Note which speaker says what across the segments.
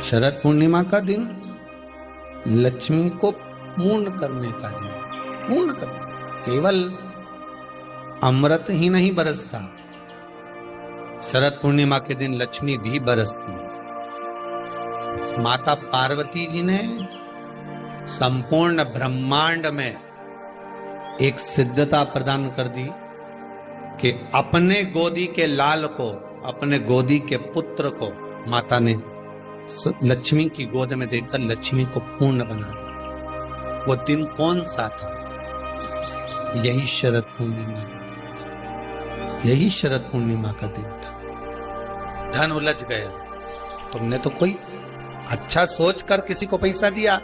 Speaker 1: शरद पूर्णिमा का दिन लक्ष्मी को पूर्ण करने का दिन, पूर्ण करने, केवल अमृत ही नहीं बरसता, शरद पूर्णिमा के दिन लक्ष्मी भी बरसती है। माता पार्वती जी ने संपूर्ण ब्रह्मांड में एक सिद्धता प्रदान कर दी कि अपने गोदी के लाल को, अपने गोदी के पुत्र को माता ने लक्ष्मी की गोद में देकर लक्ष्मी को पूर्ण बना दिया। वो दिन कौन सा था? यही शरद पूर्णिमा का दिन था, यही शरद पूर्णिमा का दिन था। धन उलझ गया, तुमने तो कोई अच्छा सोचकर किसी को पैसा दिया,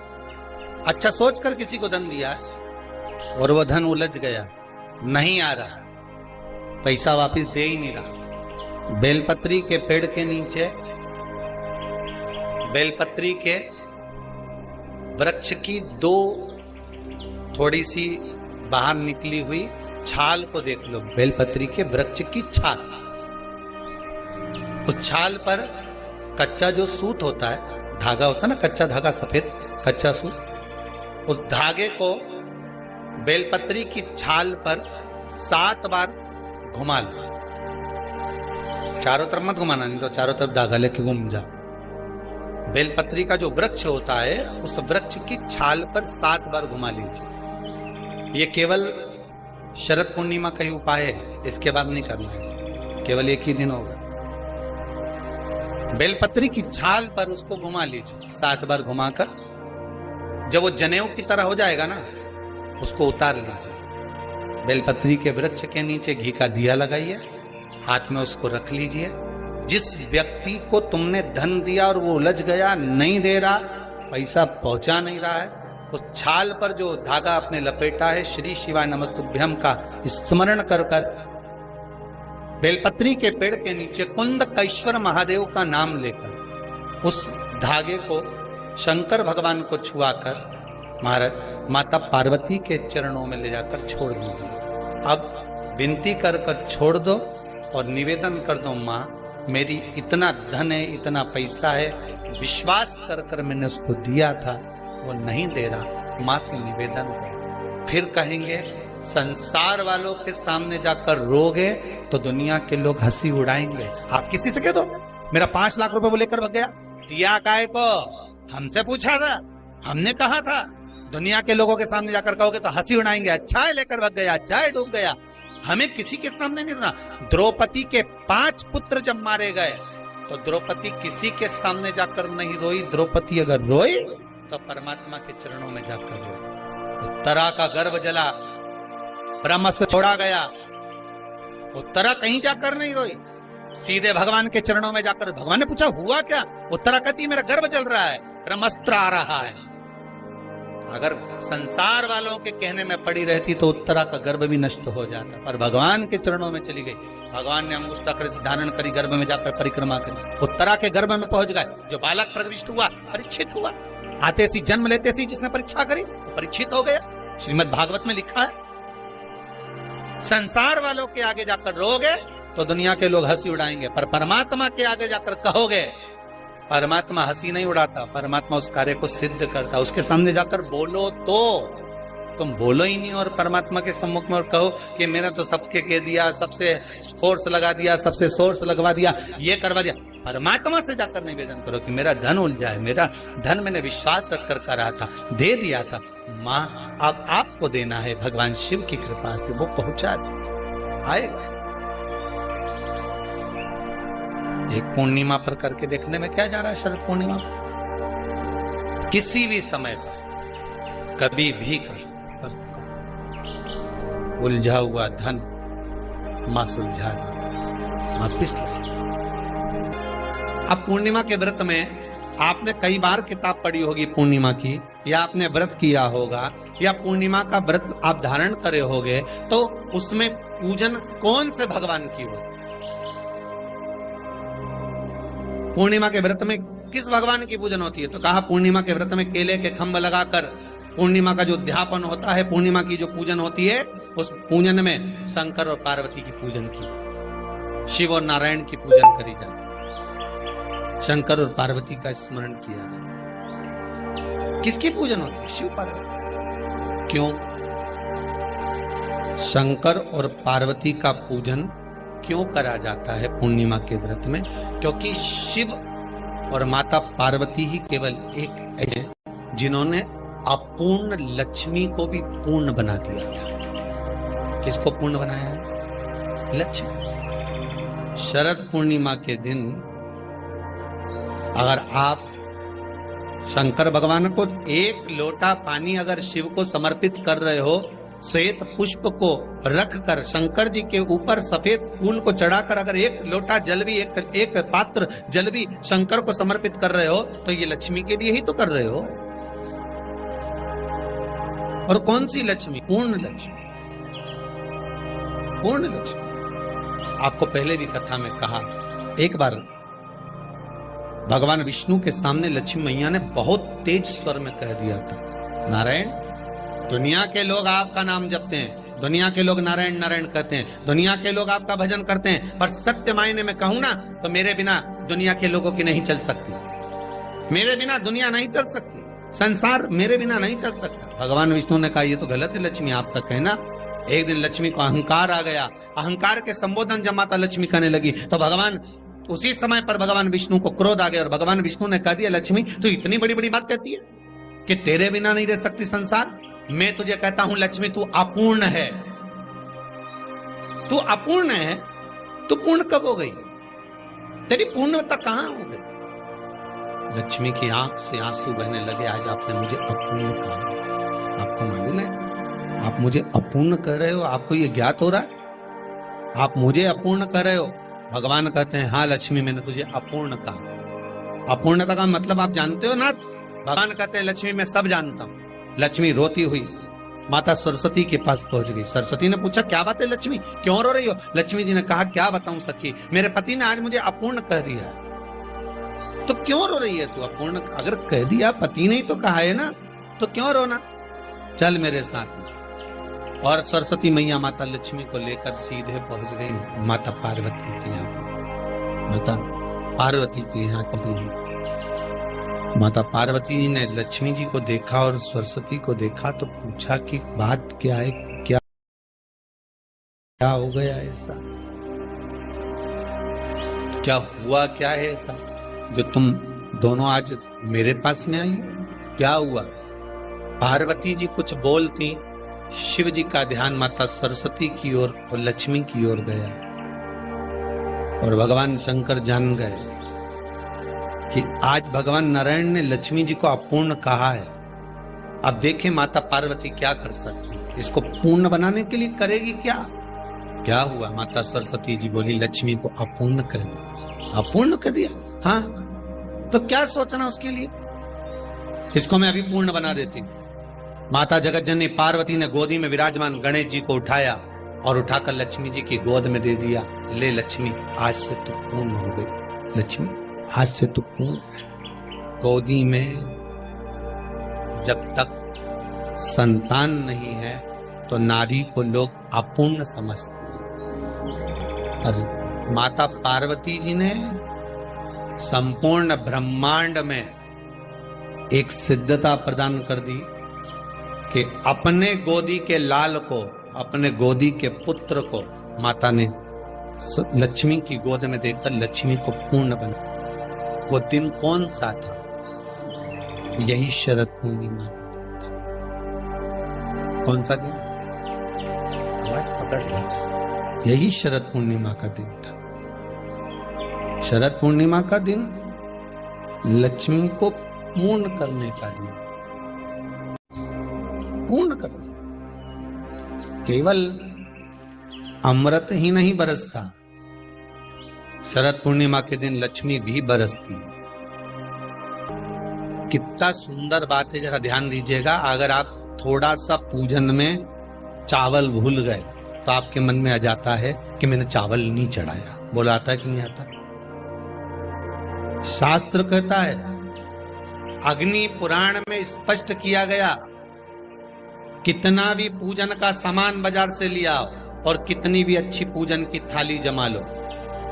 Speaker 1: अच्छा सोचकर किसी को धन दिया और वो धन उलझ गया, नहीं आ रहा, पैसा वापस दे ही नहीं रहा। बेलपत्री के पेड़ के नीचे, बेलपत्री के वृक्ष की दो थोड़ी सी बाहर निकली हुई छाल को देख लो, बेलपत्री के वृक्ष की छाल। उस छाल पर कच्चा जो सूत होता है, धागा होता है ना, कच्चा धागा, सफेद कच्चा सूत, उस धागे को बेलपत्री की छाल पर 7 बार घुमा लो। चारों तरफ मत घुमाना, नहीं तो चारों तरफ धागा लेके घूम जाओ। बेलपत्री का जो वृक्ष होता है, उस वृक्ष की छाल पर 7 बार घुमा लीजिए। ये केवल शरद पूर्णिमा का ही उपाय है, इसके बाद नहीं करना है, केवल एक ही दिन होगा। बेलपत्री की छाल पर उसको घुमा लीजिए 7 बार घुमाकर, जब वो जनेऊ की तरह हो जाएगा ना, उसको उतार लीजिए। बेलपत्री के वृक्ष के नीचे घी का दिया लगाइए, हाथ में उसको रख लीजिए। जिस व्यक्ति को तुमने धन दिया और वो उलझ गया, नहीं दे रहा, पैसा पहुंचा नहीं रहा है, उस छाल पर जो धागा आपने लपेटा है, श्री शिवाय नमस्तुभ्यम का स्मरण कर कर बेलपत्री के पेड़ के नीचे कुंदकेश्वर महादेव का नाम लेकर उस धागे को शंकर भगवान को छुआकर महाराज माता पार्वती के चरणों में ले जाकर छोड़ दीजिए। अब विनती कर कर छोड़ दो और निवेदन कर दो, माँ मेरी इतना धन है, इतना पैसा है, विश्वास कर कर मैंने उसको दिया था, वो नहीं दे रहा, माँ से निवेदन करो। फिर कहेंगे संसार वालों के सामने जाकर रोगे तो दुनिया के लोग हंसी उड़ाएंगे। आप किसी से कह दो मेरा 5 लाख रुपए वो लेकर भाग गया, दिया काय को, हमसे पूछा था, हमने कहा था। दुनिया के लोगों के सामने जाकर कहोगे तो हंसी उड़ाएंगे, अच्छा है लेकर भाग गया, अच्छा है डूब गया। हमें किसी के सामने नहीं रोना। द्रौपदी के 5 पुत्र जब मारे गए तो द्रौपदी किसी के सामने जाकर नहीं रोई। द्रौपदी अगर रोई तो परमात्मा के चरणों में जाकर रोई। उत्तरा का गर्भ जला, ब्रह्मास्त्र छोड़ा गया, उत्तरा कहीं जाकर नहीं रोई, सीधे भगवान के चरणों में जाकर। भगवान ने पूछा हुआ क्या? उत्तरा कहती मेरा गर्भ जल रहा है, ब्रह्मास्त्र आ रहा है। अगर संसार वालों के कहने में पड़ी रहती तो उत्तरा का गर्भ भी नष्ट हो जाता, पर भगवान के चरणों में चली गई। भगवान ने अंगुष्ठाकृति धारण करी, गर्भ में जाकर परिक्रमा करी, उत्तरा के गर्भ में पहुंच गए। जो बालक प्रविष्ट हुआ, परीक्षित हुआ, आते सी जन्म लेते सी जिसने परीक्षा करी वो परीक्षित हो गया। श्रीमद् भागवत में लिखा है, संसार वालों के आगे जाकर रोगे तो दुनिया के लोग हंसी उड़ाएंगे, पर परमात्मा के आगे जाकर कहोगे, परमात्मा हंसी नहीं उड़ाता, परमात्मा उस कार्य को सिद्ध करता। उसके सामने जाकर बोलो तो, तुम बोलो ही नहीं और परमात्मा के सम्मुख में और कहो कि मैंने तो सबके कह दिया, सबसे फोर्स लगा दिया, सबसे सोर्स लगवा दिया, ये करवा दिया। परमात्मा से जाकर निवेदन करो कि मेरा धन उलझा है, मेरा धन मैंने विश्वास रखकर करा था, दे दिया था, माँ अब आपको देना है, भगवान शिव की कृपा से वो पहुंचा दीजिए, आएगा। एक पूर्णिमा पर करके देखने में क्या जा रहा है? शरद पूर्णिमा किसी भी समय पर कभी भी करो, उलझा हुआ धन मां सुलझा, मां पिसला। अब पूर्णिमा के व्रत में आपने कई बार किताब पढ़ी होगी पूर्णिमा की, या आपने व्रत किया होगा, या पूर्णिमा का व्रत आप धारण करे होगे, तो उसमें पूजन कौन से भगवान की होगी? पूर्णिमा के व्रत में किस भगवान की पूजन होती है? तो कहा पूर्णिमा के व्रत में केले के खंभ लगाकर पूर्णिमा का जो अध्यापन होता है, पूर्णिमा की जो पूजन होती है, उस पूजन में शंकर और पार्वती की पूजन की, शिव और नारायण की पूजन करी जाती। शंकर और पार्वती का स्मरण किया गया। किसकी पूजन होती है? शिव पार्वती। क्यों? शंकर और पार्वती का पूजन क्यों करा जाता है पूर्णिमा के व्रत में? क्योंकि शिव और माता पार्वती ही केवल एक ऐसे जिन्होंने अपूर्ण लक्ष्मी को भी पूर्ण बना दिया। किसको पूर्ण बनाया है? लक्ष्मी। शरद पूर्णिमा के दिन अगर आप शंकर भगवान को एक लोटा पानी अगर शिव को समर्पित कर रहे हो, श्वेत पुष्प को रख कर शंकर जी के ऊपर सफेद फूल को चढ़ाकर अगर एक लोटा जल भी एक पात्र जल भी शंकर को समर्पित कर रहे हो, तो ये लक्ष्मी के लिए ही तो कर रहे हो। और कौन सी लक्ष्मी? पूर्ण लक्ष्मी। पूर्ण लक्ष्मी। आपको पहले भी कथा में कहा, एक बार भगवान विष्णु के सामने लक्ष्मी मैया ने बहुत तेज स्वर में कह दिया था, नारायण, दुनिया के लोग आपका नाम जपते हैं, दुनिया के लोग नारायण नारायण कहते हैं, दुनिया के लोग आपका भजन करते हैं, पर सत्य मायने में कहूं ना तो मेरे बिना दुनिया के लोगों की नहीं चल सकती। मेरे बिना दुनिया नहीं चल सकती, संसार मेरे बिना नहीं चल सकता। भगवान विष्णु ने कहा, ये तो गलत है लक्ष्मी आपका कहना। एक दिन लक्ष्मी को अहंकार आ गया। अहंकार के संबोधन जब माता लक्ष्मी करने लगी तो भगवान उसी समय पर भगवान विष्णु को क्रोध आ गया और भगवान विष्णु ने कह दिया, लक्ष्मी तू इतनी बड़ी बड़ी बात कहती है कि तेरे बिना नहीं रह सकती संसार। मैं तुझे कहता हूं लक्ष्मी, तू अपूर्ण है। तू अपूर्ण है, तू पूर्ण कब हो गई? तेरी पूर्णता कहां हो गई? लक्ष्मी की आंख से आंसू बहने लगे। आज आपने मुझे अपूर्ण कहा। आपको मालूम है आप मुझे अपूर्ण कर रहे हो? आपको ये ज्ञात हो रहा है आप मुझे अपूर्ण कर रहे हो? भगवान कहते हैं, हाँ लक्ष्मी, मैंने तुझे अपूर्ण कहा। अपूर्णता का मतलब आप जानते हो ना? भगवान कहते हैं, लक्ष्मी मैं सब जानता हूं। लक्ष्मी रोती हुई माता सरस्वती के पास पहुंच गई। सरस्वती ने पूछा, क्या बात है लक्ष्मी, क्यों रो रही हो? लक्ष्मी जी ने कहा, क्या बताऊं सखी, मेरे पति ने आज मुझे अपूर्ण कह दिया है। तो क्यों रो रही है तू? अपूर्ण अगर कह दिया, पति ने ही तो कहा है ना, तो क्यों रोना? चल मेरे साथ में। और सरस्वती मैया माता लक्ष्मी को लेकर सीधे पहुंच गई माता पार्वती के यहाँ। माता पार्वती के यहाँ पहुंची। माता पार्वती जी ने लक्ष्मी जी को देखा और सरस्वती को देखा तो पूछा कि बात क्या है, क्या हो गया ऐसा? क्या हुआ, क्या है ऐसा जो तुम दोनों आज मेरे पास में आई? क्या हुआ? पार्वती जी कुछ बोलती, शिव जी का ध्यान माता सरस्वती की ओर और लक्ष्मी की ओर गया और भगवान शंकर जान गए कि आज भगवान नारायण ने लक्ष्मी जी को अपूर्ण कहा है। अब देखें माता पार्वती क्या कर सकती है, इसको पूर्ण बनाने के लिए करेगी क्या? क्या हुआ? माता सरस्वती जी बोली, लक्ष्मी को अपूर्ण कर दिया। अपूर्ण कर दिया? हाँ, तो क्या सोचना उसके लिए, इसको मैं अभी पूर्ण बना देती हूँ। माता जगत जननी पार्वती ने गोदी में विराजमान गणेश जी को उठाया और उठाकर लक्ष्मी जी की गोद में दे दिया। ले लक्ष्मी, आज से तू पूर्ण हो गई। लक्ष्मी, आज से तू पूर्ण। गोदी में जब तक संतान नहीं है तो नारी को लोग अपूर्ण समझते हैं। और माता पार्वती जी ने संपूर्ण ब्रह्मांड में एक सिद्धता प्रदान कर दी कि अपने गोदी के लाल को, अपने गोदी के पुत्र को माता ने लक्ष्मी की गोद में देकर लक्ष्मी को पूर्ण बना। वो दिन कौन सा था? यही शरद पूर्णिमा। कौन सा दिन? आवाज पकड़ लो। यही शरद पूर्णिमा का दिन था। शरद पूर्णिमा का दिन लक्ष्मी को पूर्ण करने का दिन। पूर्ण करने, केवल अमृत ही नहीं बरसता, शरद पूर्णिमा के दिन लक्ष्मी भी बरसती। कितना सुंदर बात है, जरा ध्यान दीजिएगा। अगर आप थोड़ा सा पूजन में चावल भूल गए तो आपके मन में आ जाता है कि मैंने चावल नहीं चढ़ाया। बोला आता है कि नहीं आता? शास्त्र कहता है, अग्नि पुराण में स्पष्ट किया गया, कितना भी पूजन का सामान बाजार से लिया और कितनी भी अच्छी पूजन की थाली जमा लो,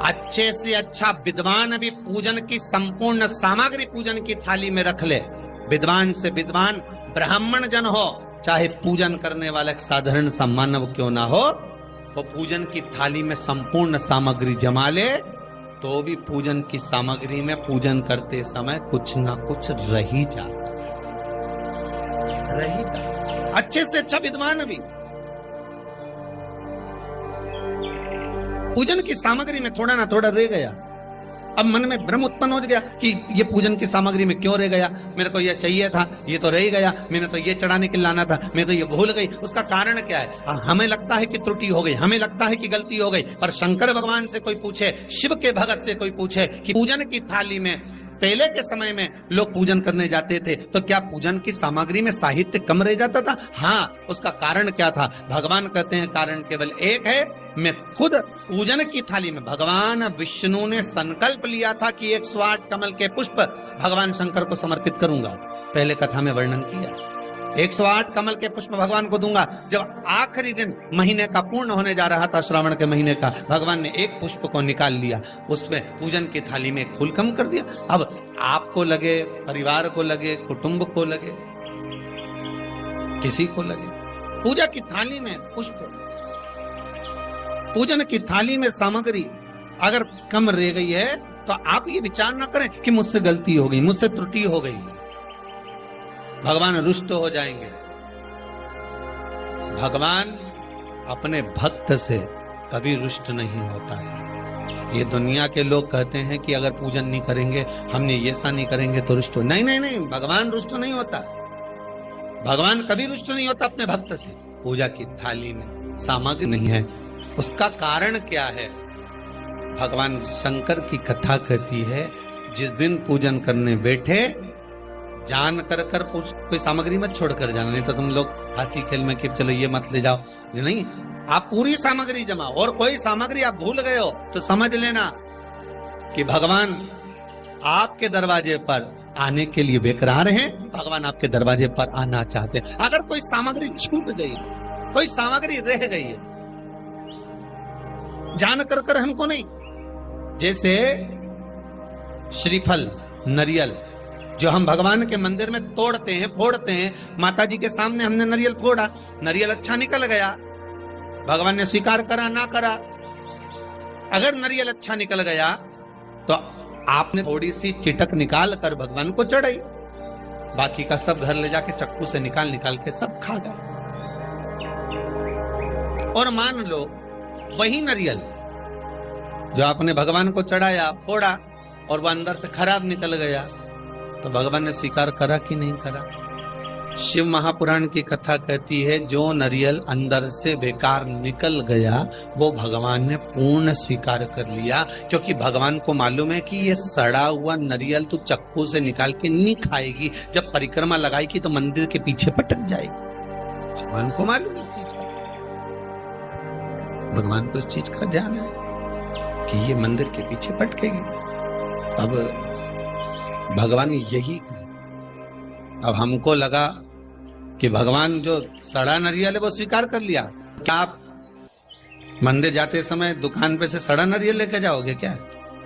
Speaker 1: अच्छे से अच्छा विद्वान भी पूजन की संपूर्ण सामग्री पूजन की थाली में रख ले, विद्वान से विद्वान ब्राह्मण जन हो, चाहे पूजन करने वाला एक साधारण सा मानव क्यों ना हो, वो पूजन की थाली में संपूर्ण सामग्री जमा ले, तो भी पूजन की सामग्री में पूजन करते समय कुछ ना कुछ रह ही जाता। अच्छे से अच्छा विद्वान भी पूजन की सामग्री में थोड़ा ना थोड़ा रह गया। अब मन में भ्रम उत्पन्न हो गया कि ये पूजन की सामग्री में क्यों रह गया, मेरे को ये चाहिए था, ये तो रह ही गया, मैंने तो ये चढ़ाने के लाना था, मैं तो ये भूल गई। उसका कारण क्या है? हमें लगता है कि त्रुटि हो गई, हमें लगता है कि गलती हो गई, पर शंकर भगवान से कोई पूछे, शिव के भगत से कोई पूछे कि पूजन की थाली में पहले के समय में लोग पूजन करने जाते थे तो क्या पूजन की सामग्री में साहित्य कम रह जाता था? हाँ, उसका कारण क्या था? भगवान कहते हैं कारण केवल एक है। मैं खुद पूजन की थाली में, भगवान विष्णु ने संकल्प लिया था कि 108 कमल के पुष्प भगवान शंकर को समर्पित करूंगा। पहले कथा में वर्णन किया, 108 कमल के पुष्प भगवान को दूंगा। जब आखिरी दिन महीने का पूर्ण होने जा रहा था, श्रावण के महीने का, भगवान ने एक पुष्प को निकाल लिया, उसमें पूजन की थाली में एक फूल कम कर दिया। अब आपको लगे, परिवार को लगे, कुटुंब को लगे, किसी को लगे, पूजा की थाली में पुष्प, पूजन की थाली में सामग्री अगर कम रह गई है तो आप ये विचार ना करें कि मुझसे गलती हो गई, मुझसे त्रुटि हो गई, भगवान रुष्ट हो जाएंगे। भगवान अपने भक्त से कभी रुष्ट नहीं होता साहब। ये दुनिया के लोग कहते हैं कि अगर पूजन नहीं करेंगे, हमने ये ऐसा नहीं करेंगे तो रुष्ट हो। नहीं नहीं नहीं, भगवान रुष्ट नहीं होता, भगवान कभी रुष्ट नहीं होता अपने भक्त से। पूजा की थाली में सामग्री नहीं है, उसका कारण क्या है? भगवान शंकर की कथा कहती है, जिस दिन पूजन करने बैठे जान कर कोई सामग्री मत छोड़ कर जाना, नहीं तो तुम लोग हंसी खेल में कि चलो ये मत ले जाओ, नहीं, आप पूरी सामग्री जमाओ। और कोई सामग्री आप भूल गए हो तो समझ लेना कि भगवान आपके दरवाजे पर आने के लिए बेकरार हैं, भगवान आपके दरवाजे पर आना चाहते हैं। अगर कोई सामग्री छूट गई, कोई सामग्री रह गई है, जान कर हमको नहीं, जैसे श्रीफल, नरियल जो हम भगवान के मंदिर में तोड़ते हैं, फोड़ते हैं, माता जी के सामने हमने नरियल फोड़ा, नरियल अच्छा निकल गया, भगवान ने स्वीकार करा ना करा। अगर नरियल अच्छा निकल गया तो आपने थोड़ी सी चिटक निकाल कर भगवान को चढ़ाई, बाकी का सब घर ले जाके चक्कू से निकाल के सब खा गए। और मान लो वही नरियल जो आपने भगवान को चढ़ाया, फोड़ा, और वह अंदर से खराब निकल गया, तो भगवान ने स्वीकार करा कि नहीं करा? शिव महापुराण की कथा कहती है, जो नरियल अंदर से बेकार निकल गया वो भगवान ने पूर्ण स्वीकार कर लिया, क्योंकि भगवान को मालूम है कि ये सड़ा हुआ नरियल तो चक्कू से निकाल के नहीं खाएगी, जब परिक्रमा लगाएगी तो मंदिर के पीछे पटक जाएगी। भगवान को मालूम है इस चीज का, भगवान को इस चीज का ध्यान है कि ये मंदिर के पीछे पटकेगी। अब भगवान यही है। अब हमको लगा कि भगवान जो सड़ा नरियल है वो स्वीकार कर लिया। क्या आप मंदिर जाते समय दुकान पे से सड़ा नरियल लेके जाओगे क्या?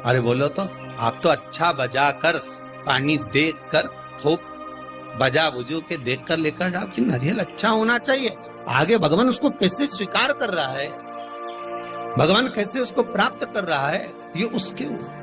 Speaker 1: अरे बोलो तो, आप तो अच्छा बजा कर, पानी देख कर, खूब बजा बुजू के देख कर लेकर जाओ कि नरियल अच्छा होना चाहिए। आगे भगवान उसको कैसे स्वीकार कर रहा है, भगवान कैसे उसको प्राप्त कर रहा है, ये उसके ऊपर।